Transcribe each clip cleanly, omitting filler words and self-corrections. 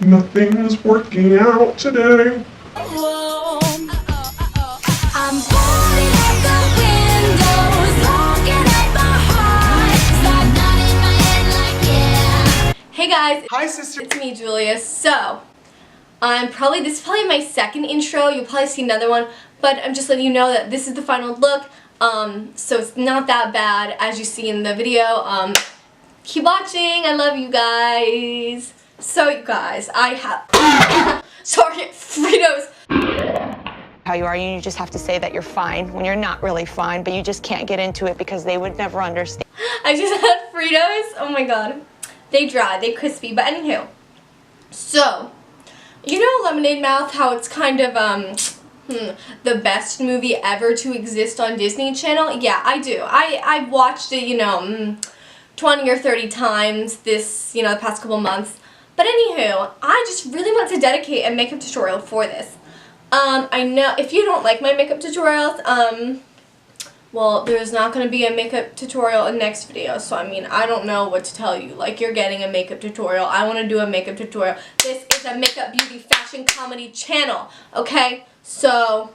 Nothing's working out today. Whoa. I'm pulling up the windows, locking up my heart, start nodding my head like yeah. Hey guys, Hi, sister. it's me, Julia. So, this is probably my second intro. You'll probably see another one, but I'm just letting you know that this is the final look. So it's not that bad as you see in the video. Keep watching. I love you guys. So, you guys, I have sorry, Fritos. How you are, you just have to say that you're fine when you're not really fine, but you just can't get into it because they would never understand. I just had Fritos. Oh my god. They dry, they crispy, but anywho. So, you know Lemonade Mouth, how it's kind of, the best movie ever to exist on Disney Channel? Yeah, I do. I've watched it, 20 or 30 times this, the past couple months. But anywho, I just really want to dedicate a makeup tutorial for this. I know, if you don't like my makeup tutorials, well, there's not going to be a makeup tutorial in the next video, so I mean, I don't know what to tell you. Like, you're getting a makeup tutorial. I want to do a makeup tutorial. This is a makeup, beauty, fashion, comedy channel, okay? So,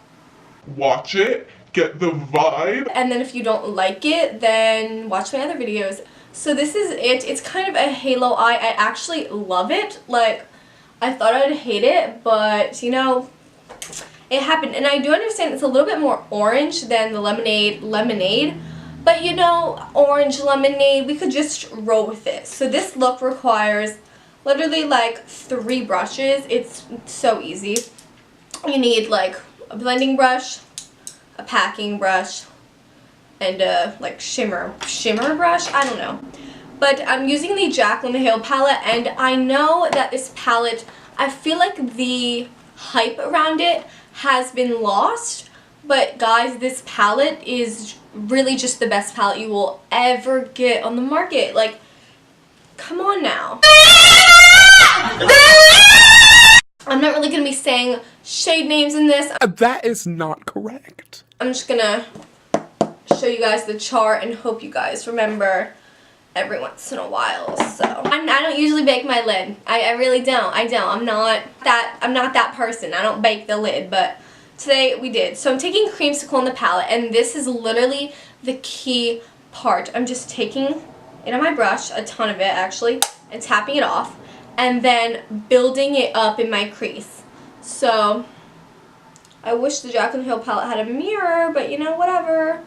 Watch it, get the vibe. and then if you don't like it, then watch my other videos. So this is it. It's kind of a halo eye. I actually love it. Like, I thought I'd hate it, but, it happened. And I do understand it's a little bit more orange than the lemonade. But, orange lemonade, we could just roll with it. So this look requires literally, like, 3 brushes. It's so easy. You need, like, a blending brush, a packing brush, and a like shimmer brush, I don't know. But I'm using the Jaclyn Hill palette, and I know that this palette, I feel like the hype around it has been lost, but guys, this palette is really just the best palette you will ever get on the market. Like, come on now. I'm not really going to be saying shade names in this. That is not correct. I'm just gonna show you guys the chart and hope you guys remember every once in a while. So I don't usually bake my lid. I really don't. I'm not that person. I don't bake the lid, but today we did. So I'm taking Creamsicle in the palette, and this is literally the key part. I'm just taking it on my brush, a ton of it actually, and tapping it off, and then building it up in my crease. So I wish the Jaclyn Hill palette had a mirror, but whatever.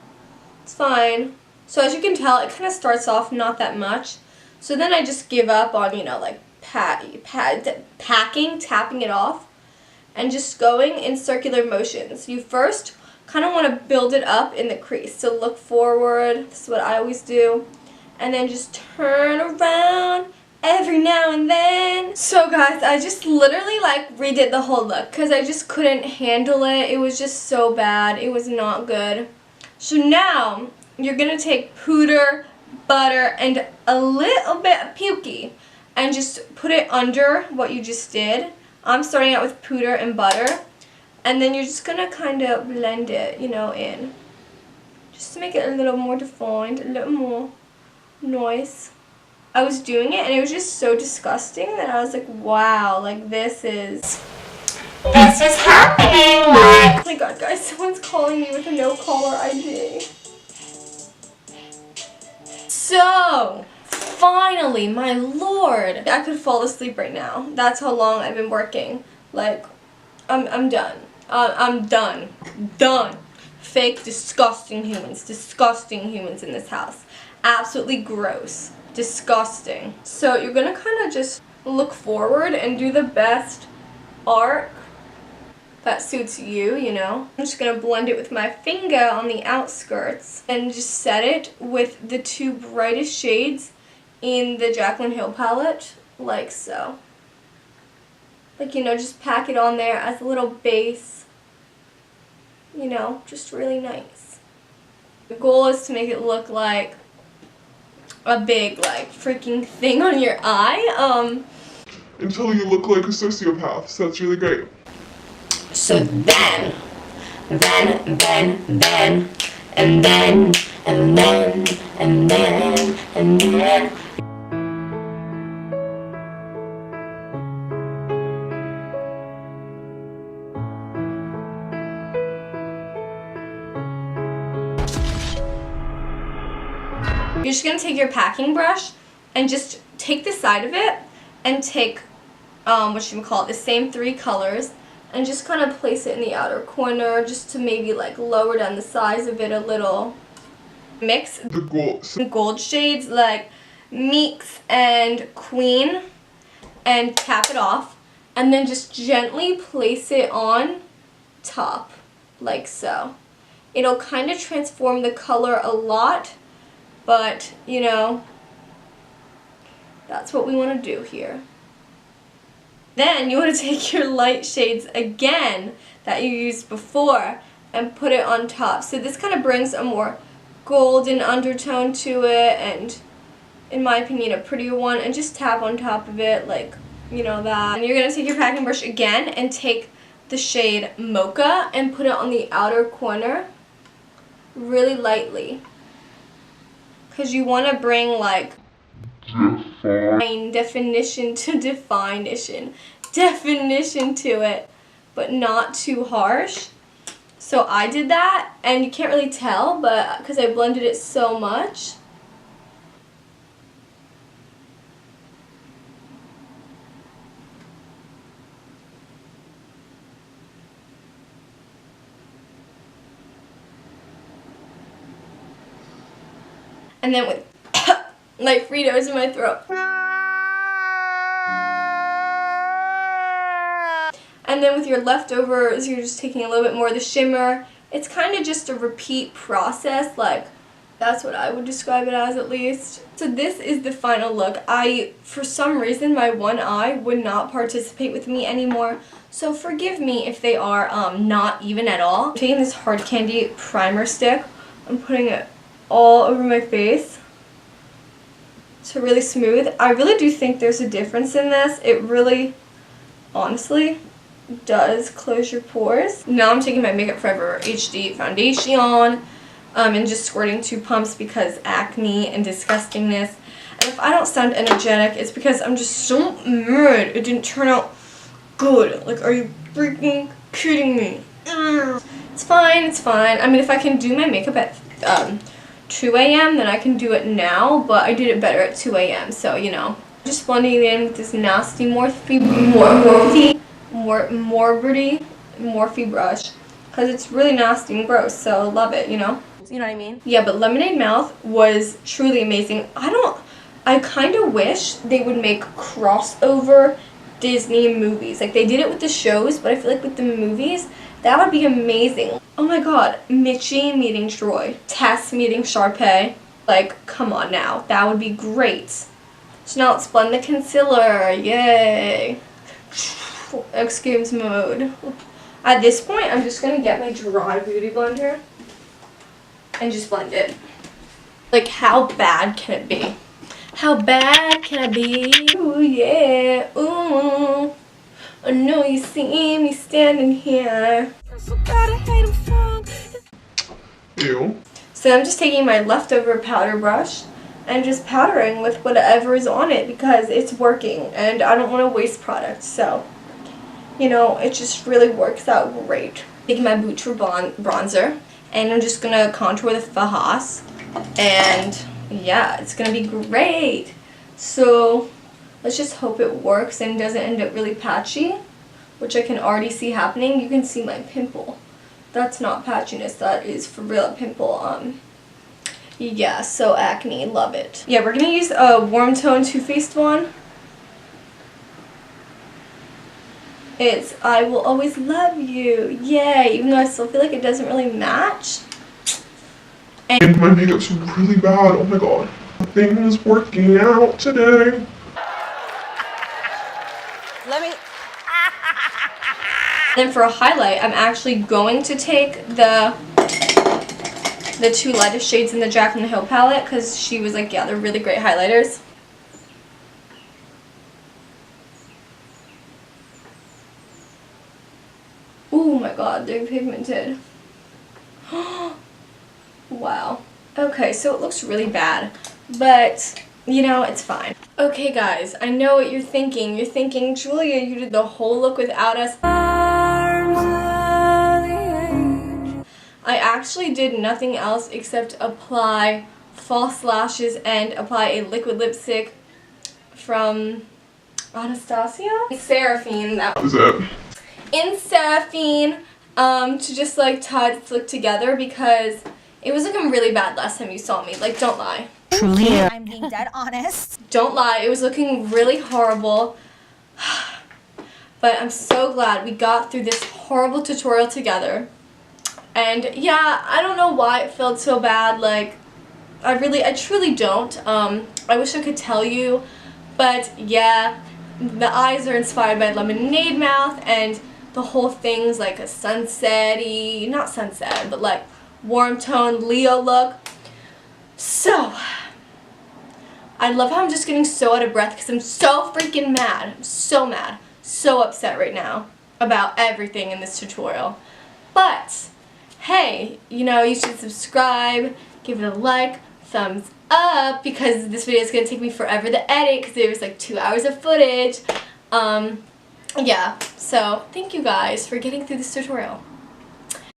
It's fine. So as you can tell, it kind of starts off not that much. So then I just give up on, like tapping it off, and just going in circular motions. You first kind of want to build it up in the crease. So look forward. This is what I always do. And then just turn around every now and then. So guys, I just literally redid the whole look because I just couldn't handle it. It was just so bad. It was not good. So now you're gonna take pooter, butter, and a little bit of pukey and just put it under what you just did. I'm starting out with pooter and butter, and then you're just gonna kind of blend it, in. Just to make it a little more defined, a little more nice. I was doing it and it was just so disgusting that I was like, wow, like this is happening. Oh my god, guys, someone's calling me with a no caller ID. So, finally, my lord, I could fall asleep right now. That's how long I've been working. Like, I'm done. I'm done. Done. Fake, disgusting humans in this house. Absolutely gross. Disgusting. So you're gonna kind of just look forward and do the best arc that suits you, I'm just gonna blend it with my finger on the outskirts and just set it with the 2 brightest shades in the Jaclyn Hill palette, like so. Like, just pack it on there as a little base, just really nice. The goal is to make it look like a big, freaking thing on your eye. Until you look like a sociopath, so that's really great. So then, and then, You're just going to take your packing brush and just take the side of it and take, the same 3 colors and just kind of place it in the outer corner just to maybe like lower down the size of it a little. Mix the gold shades like Meeks and Queen and tap it off and then just gently place it on top like so. It'll kind of transform the color a lot, but you know, that's what we want to do here. Then you want to take your light shades again that you used before and put it on top. So this kind of brings a more golden undertone to it and, in my opinion, a prettier one, and just tap on top of it like, you know, that. And you're going to take your packing brush again and take the shade Mocha and put it on the outer corner really lightly, because you want to bring like definition to it, but not too harsh. So I did that, and you can't really tell, but because I blended it so much. And then with like Fritos in my throat. And then with your leftovers, you're just taking a little bit more of the shimmer. It's kind of just a repeat process, like that's what I would describe it as, at least. So this is the final look. For some reason, my one eye would not participate with me anymore. So forgive me if they are not even at all. I'm taking this Hard Candy primer stick. I'm putting it all over my face. So really smooth. I really do think there's a difference in this. It really, honestly, does close your pores. Now I'm taking my Makeup Forever HD foundation and just squirting 2 pumps because acne and disgustingness. And if I don't sound energetic, it's because I'm just so mad it didn't turn out good. Like, are you freaking kidding me? It's fine, it's fine. I mean, if I can do my makeup at 2 a.m. then I can do it now, but I did it better at 2 a.m. so, you know. Just blending it in with this nasty Morphe brush, because it's really nasty and gross, so love it, you know? You know what I mean? Yeah, but Lemonade Mouth was truly amazing. I kind of wish they would make crossover Disney movies. Like, they did it with the shows, but I feel like with the movies, that would be amazing. Oh my god, Mitchie meeting Troy, Tess meeting Sharpay. Like, come on now, that would be great. So now let's blend the concealer, yay. Excuse mode. At this point, I'm just gonna get my dry beauty blender and just blend it. Like, how bad can it be? How bad can it be? Ooh, yeah, ooh. I know you see me standing here. Ew. So I'm just taking my leftover powder brush and just powdering with whatever is on it because it's working and I don't want to waste product. So, you know, it just really works out great. Taking my Boucher bronzer and I'm just going to contour the Fajas. And yeah, it's going to be great. So let's just hope it works and doesn't end up really patchy, which I can already see happening. You can see my pimple. That's not patchiness, that is for real a pimple. Yeah, so acne, love it. Yeah, we're gonna use a warm tone Too Faced one. It's I Will Always Love You. Yay, even though I still feel like it doesn't really match. And my makeup's really bad, oh my god. Nothing's working out today. Then for a highlight, I'm actually going to take the 2 lightest shades in the Jack from the Hill palette because she was like, yeah, they're really great highlighters. Oh my god, they're pigmented. Wow. Okay, so it looks really bad, but you know, it's fine. Okay guys, I know what you're thinking. You're thinking, Julia, you did the whole look without us. I actually did nothing else except apply false lashes and apply a liquid lipstick from Anastasia? Seraphine. That Is it? in Seraphine to just like tie the look together because it was looking really bad last time you saw me. Like, don't lie. Truly, I'm being dead honest. Don't lie. It was looking really horrible. But I'm so glad we got through this horrible tutorial together. And yeah, I don't know why it felt so bad. Like, I truly don't. I wish I could tell you. But yeah, the eyes are inspired by Lemonade Mouth, and the whole thing's like a sunset-y, not sunset, but like warm tone Leo look. So, I love how I'm just getting so out of breath because I'm so freaking mad. I'm so mad. So upset right now about everything in this tutorial. But, hey, you know, you should subscribe, give it a like, thumbs up, because this video is going to take me forever to edit because there was like 2 hours of footage. Yeah, so thank you guys for getting through this tutorial.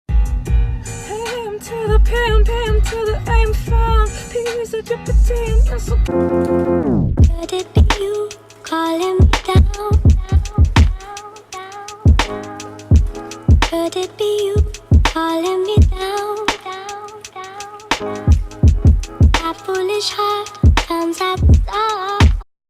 AM to the PM, PM to the AM found. P's a dripping, you're so Could it be you calling me down? Could it be you calling me down? That foolish heart comes at the start.